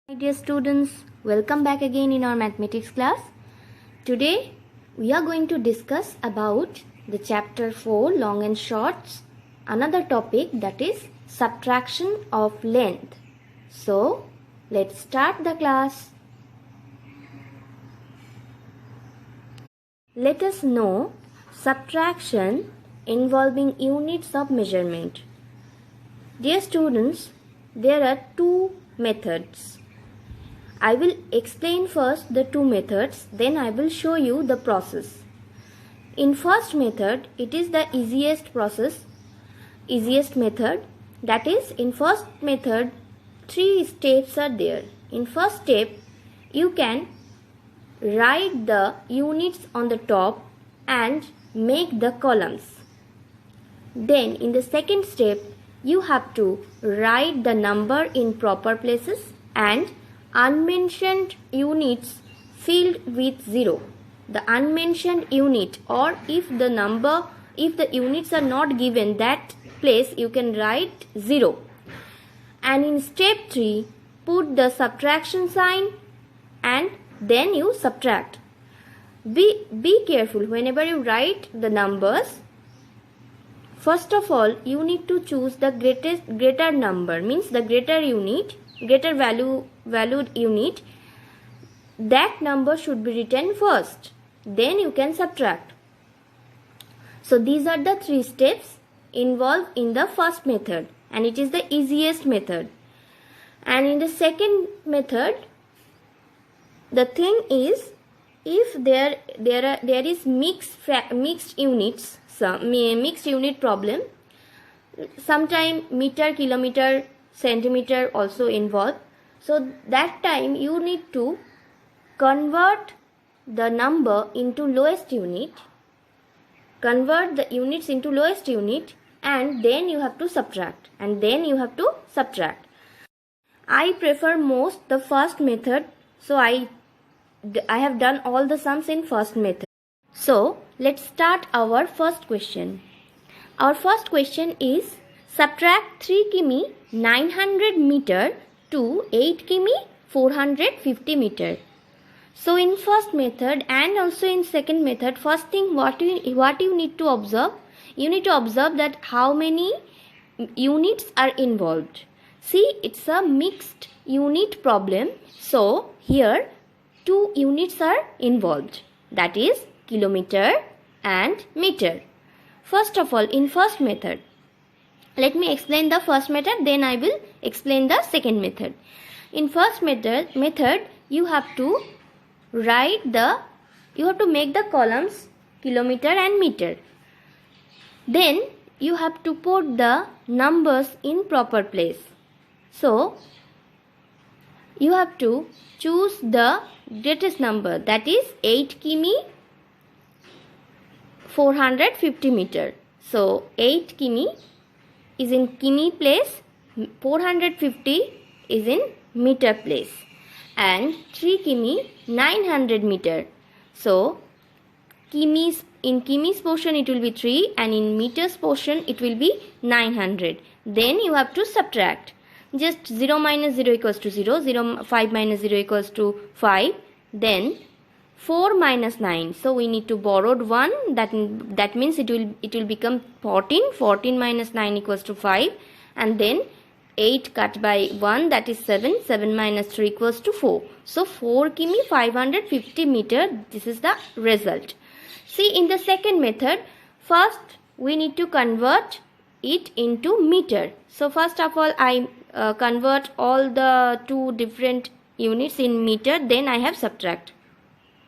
Hi dear students, welcome back again in our mathematics class. Today we are going to discuss about the chapter 4 long and shorts, another topic that is subtraction of length. So let's start the class. Let us know subtraction involving units of measurement. Dear students, there are two methods. I will explain first the two methods, then I will show you the process. In first method, it is the easiest method. That is, in first method, 3 steps are there. In first step, you can write the units on the top and make the columns. Then in the second step, you have to write the number in proper places and unmentioned units filled with 0. The unmentioned unit, or if the units are not given that place, you can write 0. And in step 3, put the subtraction sign and then you subtract. Be careful whenever you write the numbers. First of all, you need to choose the greater number, means the greater valued unit. That number should be written first, then you can subtract. So these are the 3 steps involved in the first method, and it is the easiest method. And in the second method, the thing is, if there is mixed units, mixed unit problem, sometime meter, kilometer, centimeter also involved. So that time you need to convert the number into lowest unit, convert the units into lowest unit, and then you have to subtract, I prefer most the first method, so I have done all the sums in first method. So let's start our first question. Our first question is, subtract 3 km 900 meter to 8 km 450 meter. So in first method and also in second method, first thing what you need to observe, you need to observe that how many units are involved. See, it's a mixed unit problem. So here 2 units are involved, that is kilometer and meter. First of all, in first method, let me explain the first method, then I will explain the second method. In first method you have to make the columns kilometer and meter. Then you have to put the numbers in proper place. So you have to choose the greatest number, that is 8 km 450 meter. So 8 km is in km place, 450 is in meter place, and 3 km 900 meter. So in km's portion it will be 3 and in meters portion it will be 900. Then you have to subtract. Just 0 minus 0 equals to 0, 5 minus 0 equals to 5, then 4 minus 9. So we need to borrow 1, that means it will become 14. 14 minus 9 equals to 5, and then 8 cut by 1, that is 7. 7 minus 3 equals to 4. So 4 km 550 meter, this is the result. See, in the second method, first we need to convert it into meter. So first of all, I convert all the 2 different units in meter, then I have subtract,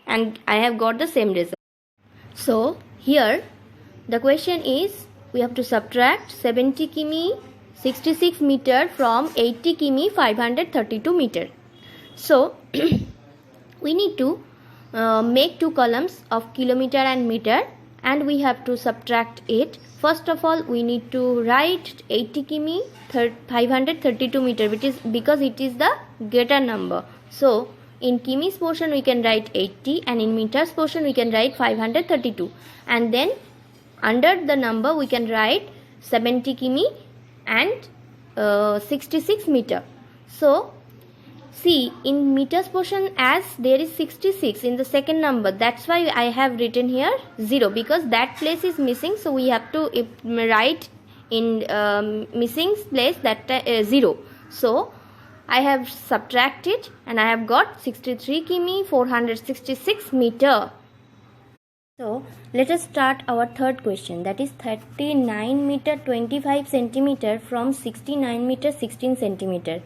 and I have got the same result. So here the question is, we have to subtract 70 km 66 meter from 80 km 532 meter. So we need to make 2 columns of kilometer and meter, and we have to subtract it. First of all, we need to write 80 km 532 meter, which is because it is the greater number. So in km's portion we can write 80 and in meters portion we can write 532, and then under the number we can write 70 km and 66 meter. So See, in meters portion, as there is 66 in the second number, that's why I have written here 0, because that place is missing, so we have to write in missing place that 0. So I have subtracted and I have got 63 km 466 meter. So let us start our third question, that is 39 meter 25 centimeter from 69 meter 16 centimeter.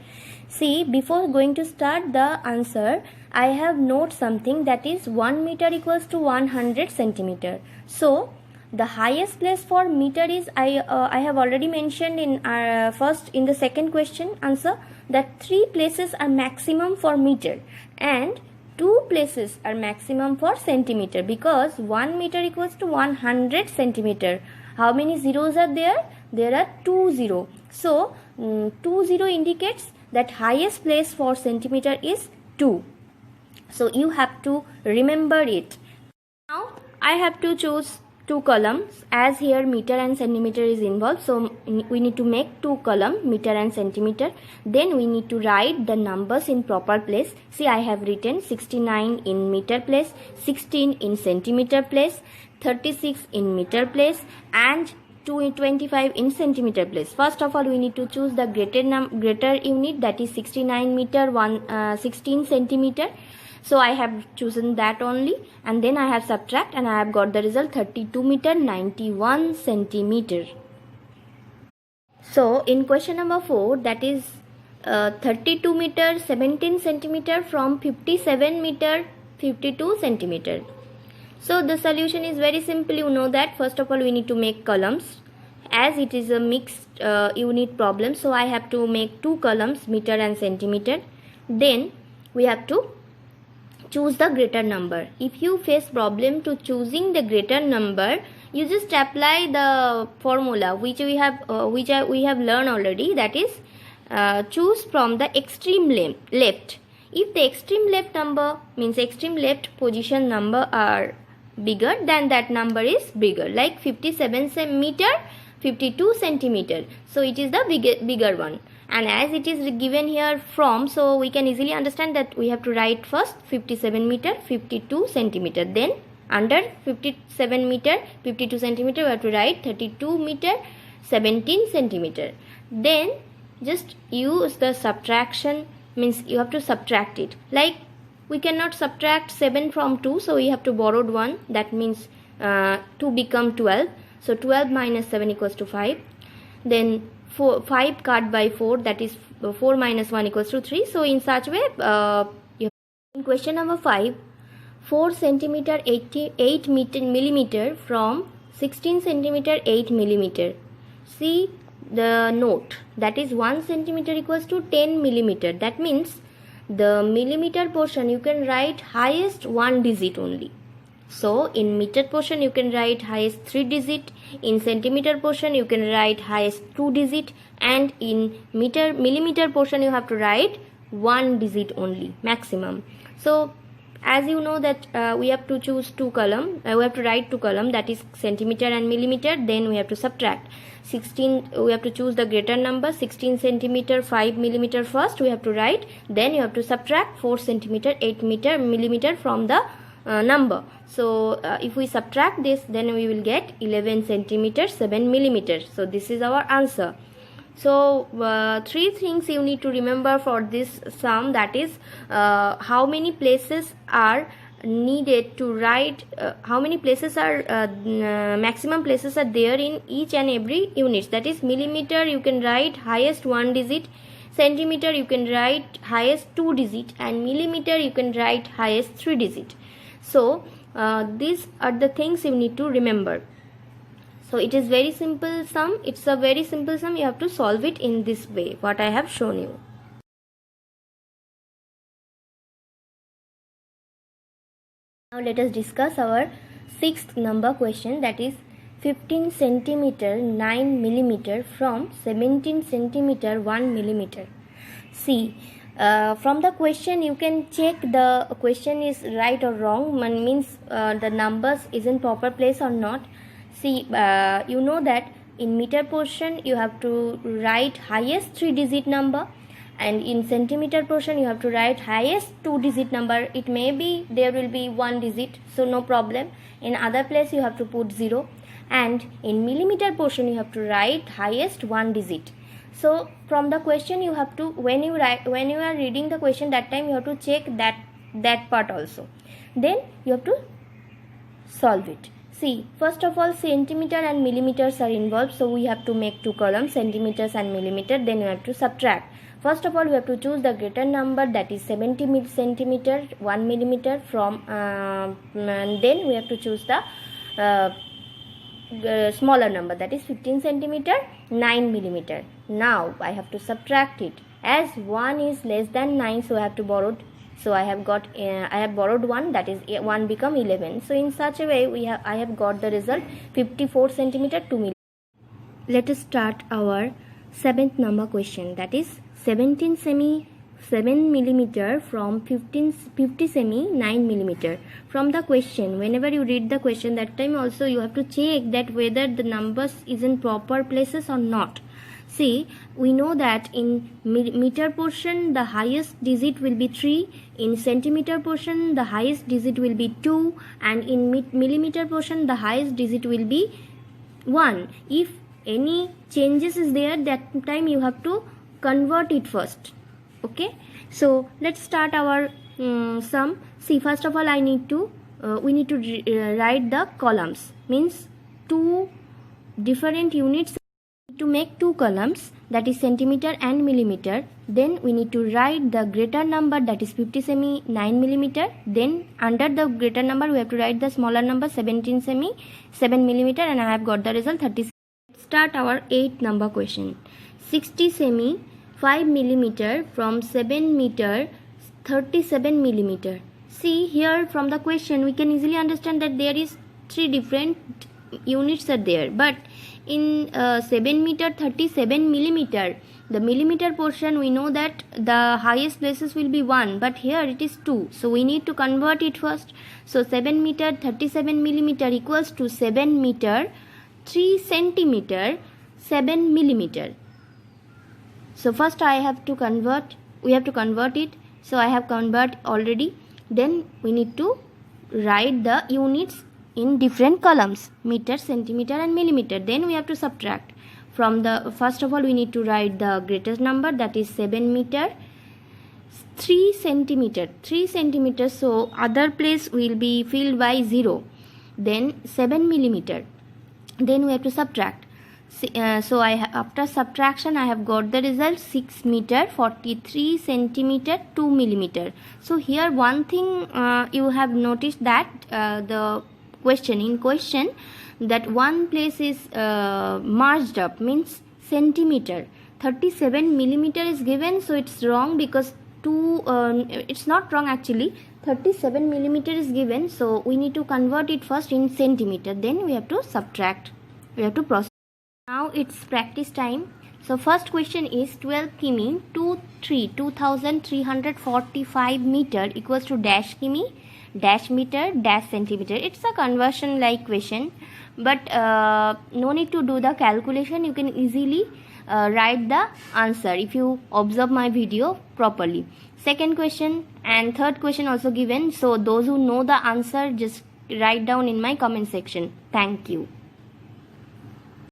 See, before going to start the answer, I have note something, that is 1 meter equals to 100 centimeter. So the highest place for meter is I have already mentioned in the second question answer, that 3 places are maximum for meter and 2 places are maximum for centimeter, because 1 meter equals to 100 centimeter. How many zeros are there? There are 2 zeros. So 2 zero indicates that highest place for centimeter is 2. So you have to remember it. Now I have to choose 2 columns, as here meter and centimeter is involved, so we need to make 2 columns, meter and centimeter. Then we need to write the numbers in proper place. See, I have written 69 in meter place, 16 in centimeter place, 36 in meter place, and 225 in centimeter place. First of all, we need to choose the greater unit, that is 69 meter 16 centimeter. So I have chosen that only, and then I have subtract and I have got the result 32 meter 91 centimeter. So in question number 4, that is 32 meter 17 centimeter from 57 meter 52 centimeter. So the solution is very simple. You know that first of all we need to make columns, as it is a mixed unit problem, so I have to make 2 columns, meter and centimeter. Then we have to choose the greater number. If you face problem to choosing the greater number, you just apply the formula which we have learned already, that is choose from the extreme left. If the extreme left number means extreme left position number are bigger, then that number is bigger, like 57 meter 52 centimeter, so it is the bigger one. And as it is given here from, so we can easily understand that we have to write first 57 meter 52 centimeter, then under 57 meter 52 centimeter we have to write 32 meter 17 centimeter. Then just use the subtraction, means you have to subtract it, like we cannot subtract 7 from 2, so we have to borrow 1, that means 2 become 12, so 12 minus 7 equals to 5. Then 5 cut by 4, that is 4 minus 1 equals to 3. So in such way, in question number 5, 4 centimeter 8 millimeter from 16 centimeter 8 millimeter. See the note, that is 1 centimeter equals to 10 millimeter. That means the millimeter portion you can write highest 1 digit only. So in meter portion you can write highest 3 digit, in centimeter portion you can write highest 2 digit, and in millimeter portion you have to write 1 digit only maximum. So as you know that we have to choose 2 column, we have to write 2 column, that is centimeter and millimeter. Then we have to subtract 16, we have to choose the greater number, 16 centimeter 5 millimeter first we have to write, then you have to subtract 4 centimeter 8 millimeter from the number. So if we subtract this, then we will get 11 centimeter 7 millimeter. So this is our answer. So 3 things you need to remember for this sum, that is how many places are needed to write, how many places are maximum places are there in each and every units. That is millimeter you can write highest 1 digit, centimeter you can write highest 2 digit, and millimeter you can write highest 3 digit. So these are the things you need to remember. So it is very simple sum, it's a very simple sum, you have to solve it in this way what I have shown you. Now let us discuss our 6th number question, that is 15 centimeter 9 millimeter from 17 centimeter 1 millimeter. See, from the question you can check the question is right or wrong, means the numbers is in proper place or not. See, you know that in meter portion you have to write highest 3 digit number, And in centimeter portion you have to write highest 2-digit number. It may be there will be 1 digit, so no problem. In other place you have to put 0. And in millimeter portion you have to write highest 1 digit. So from the question you have to, when you are reading the question, that time you have to check that part also. Then you have to solve it. See, first of all, centimeter and millimeters are involved, so we have to make 2 columns, centimeters and millimeter. Then you have to subtract. First of all, we have to choose the greater number, that is 70 centimeter, 1 millimeter from, and then we have to choose the smaller number, that is 15 centimeter, 9 millimeter. Now I have to subtract it. As 1 is less than 9, so I have to borrow. So I have borrowed 1, that is 1 become 11. So in such a way I have got the result 54 centimeter 2 millimeter. Let us start our 7th number question, that is 17 semi 7 millimeter from 50 semi 9 millimeter. From the question, whenever you read the question, that time also you have to check that whether the numbers is in proper places or not. See, we know that in meter portion the highest digit will be 3, in centimeter portion the highest digit will be 2, and in millimeter portion the highest digit will be 1. If any changes is there, that time you have to convert it first. Okay, so let's start our sum. See, first of all we need to write the columns, means 2 different units. To make 2 columns, that is centimeter and millimeter, then we need to write the greater number, that is 50 semi 9 millimeter. Then under the greater number we have to write the smaller number, 17 semi 7 millimeter, and I have got the result 30. Start our 8th number question. 60 semi 5 millimeter from 7 meter 37 millimeter. See, here from the question we can easily understand that there is 3 different units are there, but in 7 meter 37 millimeter, the millimeter portion we know that the highest places will be 1, but here it is 2, so we need to convert it first. So 7 meter 37 millimeter equals to 7 meter 3 centimeter 7 millimeter. So first we have to convert it. So I have converted already. Then we need to write the units in different columns, meter, centimeter and millimeter. Then we have to subtract. From the, first of all we need to write the greatest number, that is 7 meter 3 centimeter, so other place will be filled by 0. Then 7 millimeter, then we have to subtract. So after subtraction I have got the result 6 meter 43 centimeter 2 millimeter. So here one thing you have noticed that the question that one place is marged up, means centimeter. 37 millimeter is given, so it's wrong, because it's not wrong actually. 37 millimeter is given, so we need to convert it first in centimeter, then we have to subtract, we have to process. Now it's practice time. So first question is 12 kimi 2345 meter equals to dash kimi dash meter dash centimeter. It's a conversion like question, but no need to do the calculation. You can easily write the answer if you observe my video properly. Second question and third question also given, so those who know the answer just write down in my comment section. Thank you.